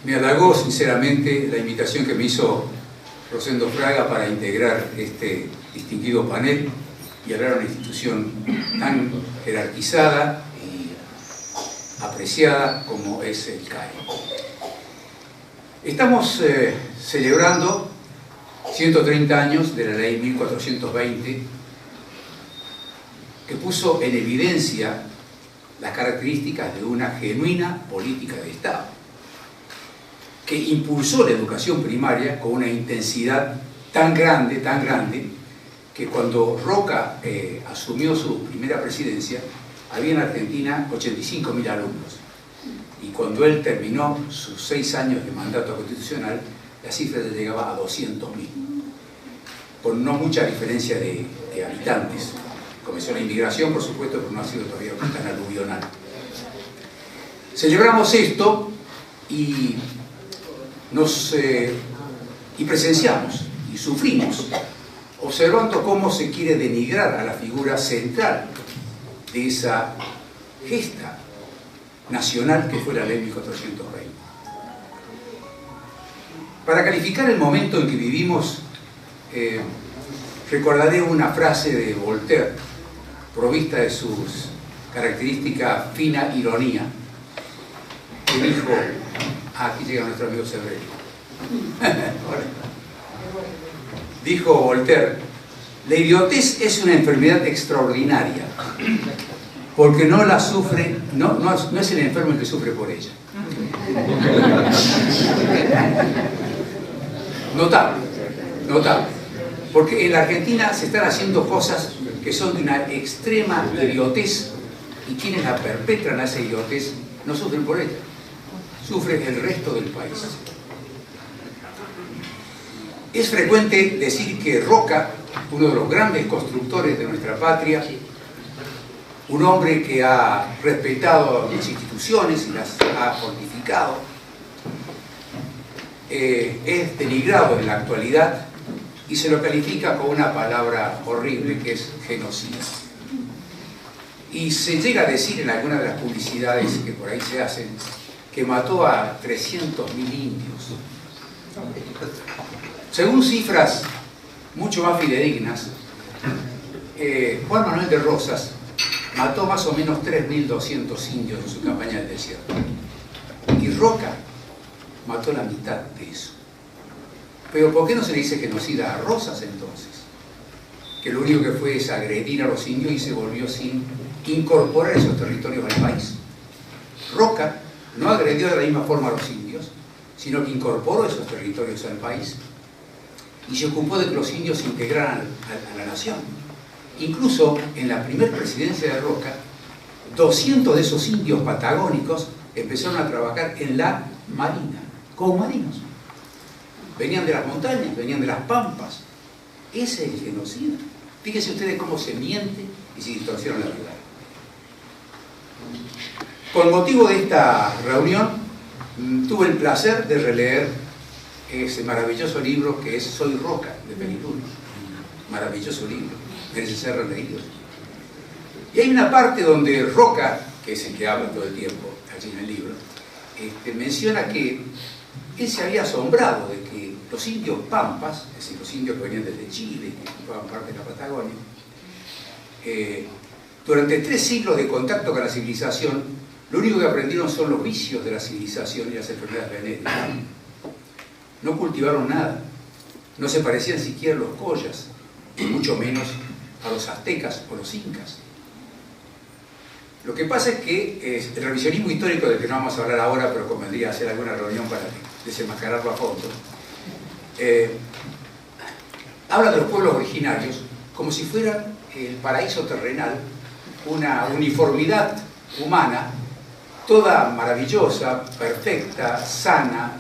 Me halagó sinceramente la invitación que me hizo Rosendo Fraga para integrar este distinguido panel y hablar de una institución tan jerarquizada y apreciada como es el CAE. Estamos celebrando 130 años de la ley 1420, que puso en evidencia las características de una genuina política de Estado, que impulsó la educación primaria con una intensidad tan grande, que cuando Roca asumió su primera presidencia, había en Argentina 85.000 alumnos. Y cuando él terminó sus 6 años de mandato constitucional, la cifra llegaba a 200.000, con no mucha diferencia de habitantes. Comenzó la inmigración, por supuesto, pero no ha sido todavía tan aluvional. Celebramos esto y presenciamos y sufrimos, observando cómo se quiere denigrar a la figura central de esa gesta nacional que fue la ley 1420. Para calificar el momento en que vivimos, recordaré una frase de Voltaire, provista de su característica fina ironía, que dijo, aquí llega nuestro amigo Severino. Dijo Voltaire: la idiotez es una enfermedad extraordinaria, porque no la sufre, no es el enfermo el que sufre por ella. Notable, porque en la Argentina se están haciendo cosas que son de una extrema idiotez, y quienes la perpetran a esa idiotez no sufren por ella, sufre el resto del país. Es frecuente decir que Roca, uno de los grandes constructores de nuestra patria, un hombre que ha respetado las instituciones y las ha fortificado, es denigrado en la actualidad y se lo califica con una palabra horrible que es genocida. Y se llega a decir en algunas de las publicidades que por ahí se hacen que mató a 300.000 indios. Según cifras mucho más fidedignas, Juan Manuel de Rosas mató más o menos 3.200 indios en su campaña del desierto. Y Roca mató la mitad de eso. Pero ¿por qué no se le dice genocida a Rosas entonces? Que lo único que fue es agredir a los indios y se volvió sin incorporar esos territorios al país. Roca no agredió de la misma forma a los indios, sino que incorporó esos territorios al país y se ocupó de que los indios se integraran a la nación. Incluso en la primera presidencia de Roca, 200 de esos indios patagónicos empezaron a trabajar en la marina, como marinos. Venían de las montañas, venían de las pampas. Ese es el genocida. Fíjense ustedes cómo se miente y se distorsiona la verdad. Con motivo de esta reunión, tuve el placer de releer ese maravilloso libro que es Soy Roca, de Penilluno. Maravilloso libro, merece ser releído. Y hay una parte donde Roca, que es el que habla todo el tiempo allí en el libro, menciona que él se había asombrado de que los indios pampas, es decir, los indios que venían desde Chile, que ocupaban parte de la Patagonia, durante 3 siglos de contacto con la civilización, lo único que aprendieron son los vicios de la civilización y las enfermedades venéreas. No cultivaron nada, no se parecían siquiera a los collas, y mucho menos a los aztecas o los incas. Lo que pasa es que el revisionismo histórico, del que no vamos a hablar ahora, pero convendría hacer alguna reunión para desenmascararlo a fondo, habla de los pueblos originarios como si fuera el paraíso terrenal, una uniformidad humana, toda maravillosa, perfecta, sana,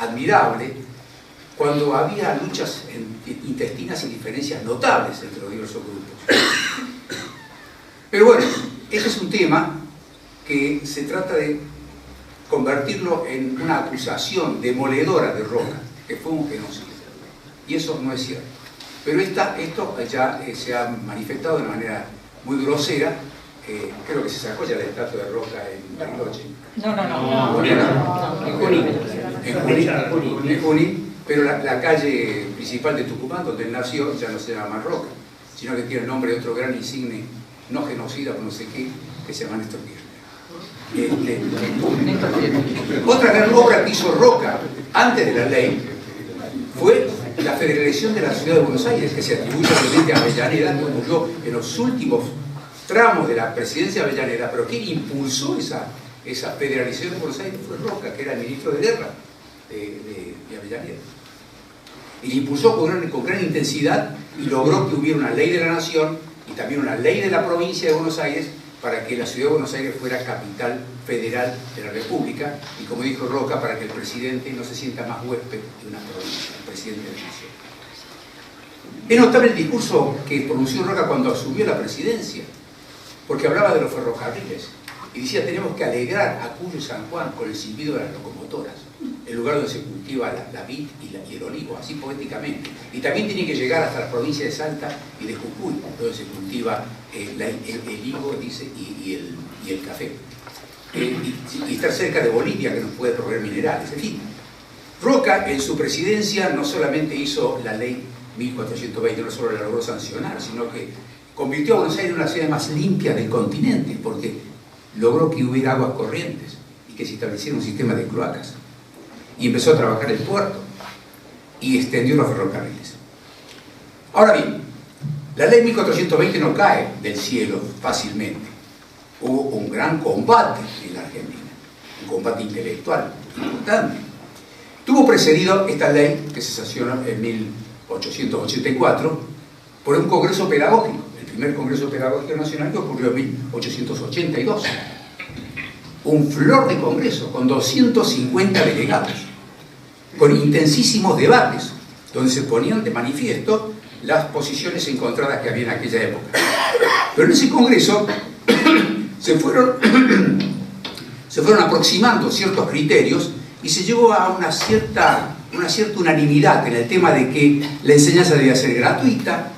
admirable, cuando había luchas intestinas y diferencias notables entre los diversos grupos. Pero bueno, ese es un tema que se trata de convertirlo en una acusación demoledora de Roca, que fue un genocidio. Y eso no es cierto. Pero esto ya se ha manifestado de manera muy grosera creo que se sacó ya la estatua de Roca en Bariloche. En Junín, pero la calle principal de Tucumán, donde él nació, ya no se llama más Roca, sino que tiene el nombre de otro gran insigne, no genocida, no sé qué, que se llama Néstor Kirchner. Otra gran obra que hizo Roca antes de la ley fue la federalización de la ciudad de Buenos Aires, que se atribuye obviamente a Avellaneda, que ocurrió en los últimos tramos de la presidencia de Avellaneda, pero quien impulsó esa federalización de Buenos Aires fue Roca, que era el ministro de Guerra de Avellaneda. Y la impulsó con gran intensidad y logró que hubiera una ley de la nación y también una ley de la provincia de Buenos Aires para que la ciudad de Buenos Aires fuera capital federal de la República y, como dijo Roca, para que el presidente no se sienta más huésped de una provincia, el presidente de la nación. Es notable el discurso que pronunció Roca cuando asumió la presidencia, porque hablaba de los ferrocarriles y decía: tenemos que alegrar a Cuyo y San Juan con el silbido de las locomotoras, el lugar donde se cultiva la vid y el olivo, así poéticamente. Y también tiene que llegar hasta la provincia de Salta y de Jujuy, donde se cultiva el higo, dice, y el café. Y estar cerca de Bolivia, que nos puede proveer minerales. En fin, Roca en su presidencia no solamente hizo la ley 1420, no solo la logró sancionar, sino que convirtió a Buenos Aires en una de las ciudades más limpias del continente, porque logró que hubiera aguas corrientes y que se estableciera un sistema de cloacas. Y empezó a trabajar el puerto y extendió los ferrocarriles. Ahora bien, la ley 1420 no cae del cielo fácilmente. Hubo un gran combate en la Argentina, un combate intelectual importante. Tuvo precedido esta ley, que se sancionó en 1884, por un congreso pedagógico, el primer congreso pedagógico nacional, que ocurrió en 1882. Un flor de congreso con 250 delegados, con intensísimos debates, donde se ponían de manifiesto las posiciones encontradas que había en aquella época. Pero en ese congreso se fueron aproximando ciertos criterios y se llegó a una cierta unanimidad en el tema de que la enseñanza debía ser gratuita,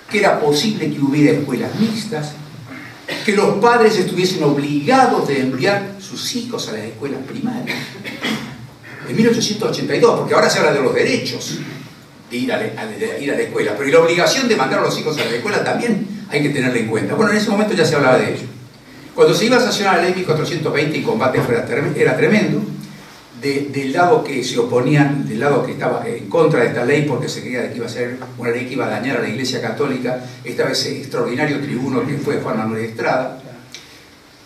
que era posible que hubiera escuelas mixtas, que los padres estuviesen obligados de enviar sus hijos a las escuelas primarias. En 1882, porque ahora se habla de los derechos de ir a la escuela, pero y la obligación de mandar a los hijos a la escuela también hay que tenerla en cuenta. Bueno, en ese momento ya se hablaba de ello. Cuando se iba a sancionar la ley 1420 y combate era tremendo, del lado que se oponían, del lado que estaba en contra de esta ley, porque se creía que iba a ser una ley que iba a dañar a la Iglesia Católica, esta vez extraordinario tribuno que fue Juan Manuel Estrada,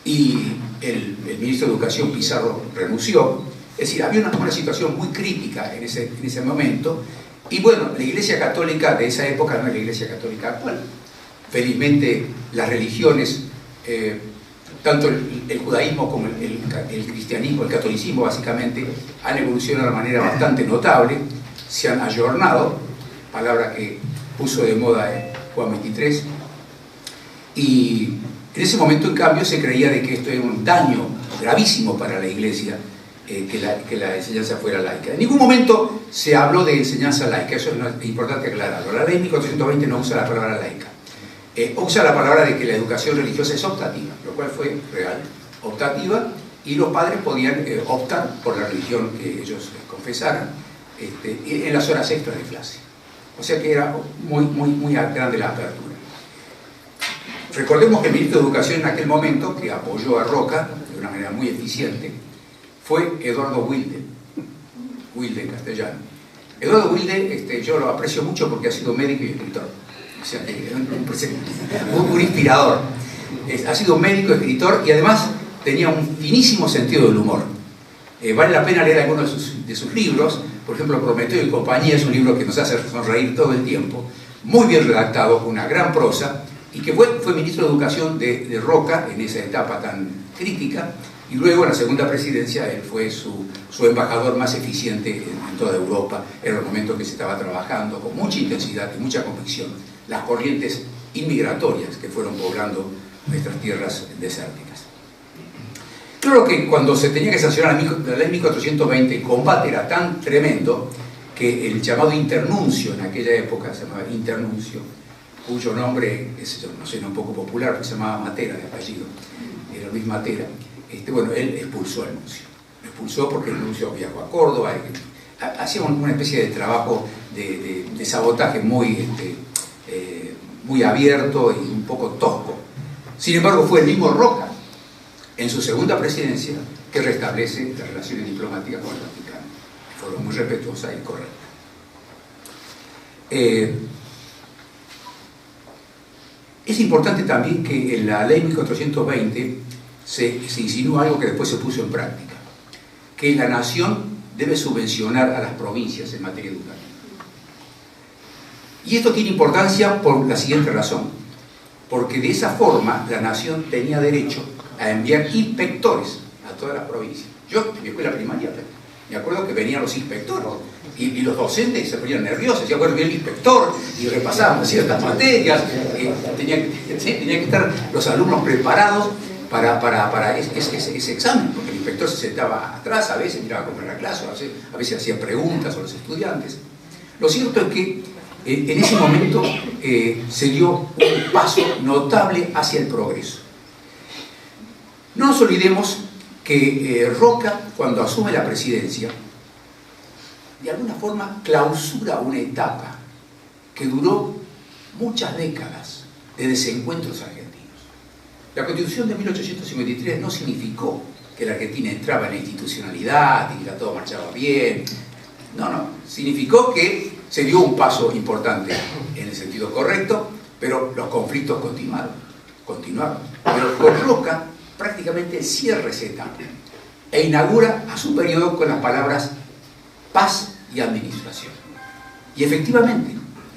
y el ministro de Educación Pizarro renunció. Es decir, había una situación muy crítica en ese momento, y bueno, la Iglesia Católica de esa época no es la Iglesia Católica actual. Felizmente las religiones, tanto el judaísmo como el cristianismo, el catolicismo básicamente, han evolucionado de una manera bastante notable, se han ayornado, palabra que puso de moda Juan XXIII, y en ese momento en cambio se creía de que esto era un daño gravísimo para la Iglesia, que la enseñanza fuera laica. En ningún momento se habló de enseñanza laica, eso es importante aclararlo. La ley 1420 no usa la palabra laica. Usa la palabra de que la educación religiosa es optativa, lo cual fue real, optativa, y los padres podían optar por la religión que ellos confesaran en las horas extras de clase. O sea que era muy grande la apertura. Recordemos que el ministro de Educación en aquel momento, que apoyó a Roca de una manera muy eficiente, fue Eduardo Wilde en castellano. Eduardo Wilde, yo lo aprecio mucho porque ha sido médico y escritor. O sea, un inspirador. Ha sido médico, escritor y además tenía un finísimo sentido del humor. Vale la pena leer algunos de sus libros. Por ejemplo, Prometeo y compañía es un libro que nos hace sonreír todo el tiempo, muy bien redactado, con una gran prosa, y que fue ministro de Educación de Roca en esa etapa tan crítica, y luego en la segunda presidencia él fue su embajador más eficiente en toda Europa, en el momento que se estaba trabajando con mucha intensidad y mucha convicción las corrientes inmigratorias que fueron poblando nuestras tierras desérticas. Claro que cuando se tenía que sancionar la ley 1420, el combate era tan tremendo que el llamado internuncio, en aquella época se llamaba internuncio, cuyo nombre es, no sé, un poco popular, porque se llamaba Matera de apellido, era Luis Matera. Bueno, él expulsó al nuncio. Lo expulsó porque el nuncio viajó a Córdoba, hacía una especie de trabajo de sabotaje muy abierto y un poco tosco. Sin embargo, fue el mismo Roca, en su segunda presidencia, que restablece las relaciones diplomáticas con el Vaticano, de forma muy respetuosa y correcta. Es importante también que en la ley 1420 se insinúa algo que después se puso en práctica, que la nación debe subvencionar a las provincias en materia educativa. Y esto tiene importancia por la siguiente razón, porque de esa forma la nación tenía derecho a enviar inspectores a todas las provincias. Yo, en mi escuela primaria, me acuerdo que venían los inspectores y los docentes se ponían nerviosos, decían, bueno, viene el inspector y repasábamos ciertas materias, tenían que estar los alumnos preparados para ese examen, porque el inspector se sentaba atrás, a veces miraba cómo era la clase, a veces hacía preguntas a los estudiantes. Lo cierto es que en ese momento se dio un paso notable hacia el progreso. No nos olvidemos que Roca, cuando asume la presidencia, de alguna forma clausura una etapa que duró muchas décadas de desencuentros argentinos. La Constitución de 1853 no significó que la Argentina entraba en la institucionalidad y que todo marchaba bien. No, significó que se dio un paso importante en el sentido correcto, pero los conflictos continuaron. Pero con Roca prácticamente cierra esa etapa e inaugura a su periodo con las palabras paz y administración. Y efectivamente,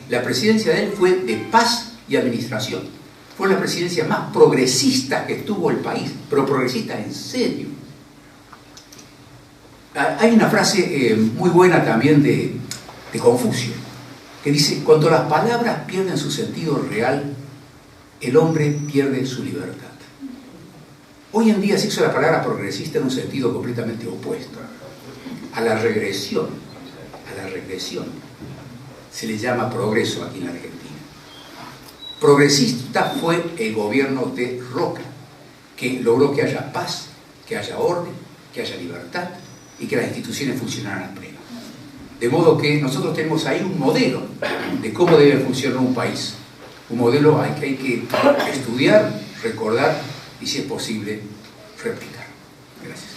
la presidencia de él fue de paz y administración. Fue la presidencia más progresista que tuvo el país, pero progresista en serio. Hay una frase muy buena también de Confucio, que dice, cuando las palabras pierden su sentido real, el hombre pierde su libertad. Hoy en día se usa la palabra progresista en un sentido completamente opuesto. A la regresión se le llama progreso aquí en la Argentina. Progresista fue el gobierno de Roca, que logró que haya paz, que haya orden, que haya libertad y que las instituciones funcionaran a pleno. De modo que nosotros tenemos ahí un modelo de cómo debe funcionar un país. Un modelo que hay que estudiar, recordar y, si es posible, replicar. Gracias.